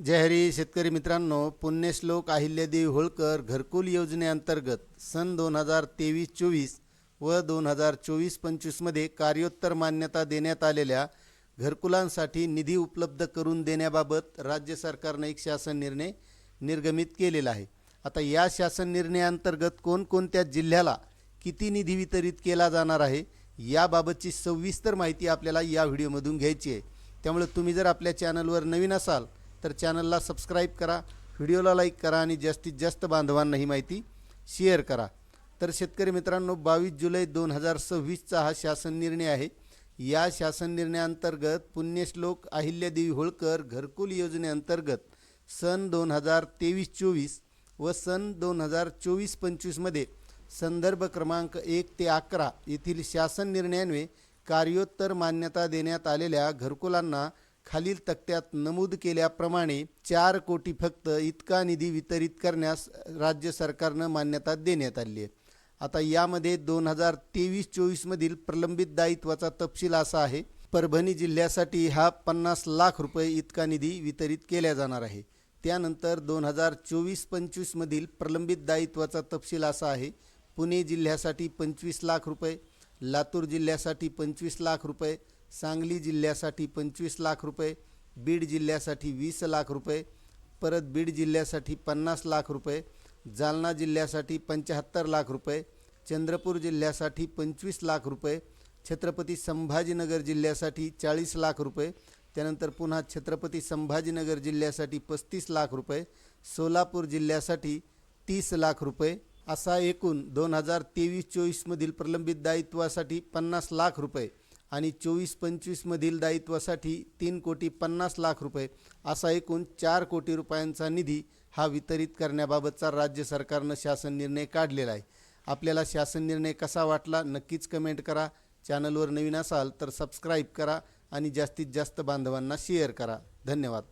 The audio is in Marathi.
जय हरी शेतकरी मित्रांनो, पुण्यश्लोक अहिल्यादेवी होळकर घरकुल योजनेअंतर्गत सन 2023-24 व 2024-25 मध्ये कार्योत्तर मान्यता देण्यात आलेल्या घरकुलांसाठी निधी उपलब्ध करून देण्याबाबत राज्य सरकारने एक शासन निर्णय निर्गमित केलेला आहे। आता या शासन निर्णयाअंतर्गत कोणकोणत्या जिल्ह्याला किती निधी वितरित केला जाणार आहे याबाबतची सविस्तर माहिती आपल्याला या व्हिडिओमधून घ्यायची आहे। त्यामुळे तुम्ही जर आपल्या चॅनलवर नवीन असाल तर चॅनलला सबस्क्राईब करा, व्हिडिओला लाईक करा आणि जास्तीत जास्त बांधवांना ही माहिती शेअर करा। तर शेतकरी मित्रांनो, 22 जुलै 2026चा हा शासन निर्णय आहे। या शासन निर्णयाअंतर्गत पुण्यश्लोक अहिल्यादेवी होळकर घरकुल योजनेअंतर्गत सन 2023-24 व सन 2024-25 मध्ये संदर्भ क्रमांक 1 ते 11 येथील शासन निर्णयान्वये कार्योत्तर मान्यता देण्यात आलेल्या घरकुलांना खालील तक्त्यात नमूद केल्याप्रमाणे 4 कोटी फक्त इतका निधी वितरित करण्यास राज्य सरकारनं मान्यता देण्यात आली आहे। आता यामध्ये 2023-24 मधील प्रलंबित दायित्वाचा तपशील असा आहे। परभणी जिल्ह्यासाठी हा 50 लाख रुपये इतका निधी वितरित केला जाणार आहे। त्यानंतर 2024-25 मधील प्रलंबित दायित्वाचा तपशील असा आहे। पुणे जिल्ह्यासाठी 25 लाख रुपये, लातूर जिल्ह्यासाठी 25 लाख रुपये, सांगली जिल्ह्यासाठी 25 लाख रुपये, बीड जिल्ह्यासाठी 20 लाख रुपये, परत बीड जिल्ह्यासाठी 50 लाख रुपये, जालना जिल्ह्यासाठी 75 लाख रुपये, चंद्रपूर जिल्ह्यासाठी 25 लाख रुपये, छत्रपती संभाजीनगर जिल्ह्यासाठी 40 लाख रुपये, त्यानंतर पुन्हा छत्रपती संभाजीनगर जिल्ह्यासाठी 35 लाख रुपये, सोलापूर जिल्ह्यासाठी 30 लाख रुपये असा एकूण 2023-24 मधील प्रलंबित दायित्वासाठी 50 लाख रुपये आणि 24-25 मधील दायित्वासाठी 3,50,00,000 रुपये असा एकूण 4 कोटी रुपयांचा निधी हा वितरित करण्याबाबतचा राज्य सरकारनं शासन निर्णय काढलेला आहे। आपल्याला शासन निर्णय कसा वाटला नक्कीच कमेंट करा। चॅनलवर नवीन असाल तर सबस्क्राईब करा आणि जास्तीत जास्त बांधवांना शेअर करा। धन्यवाद।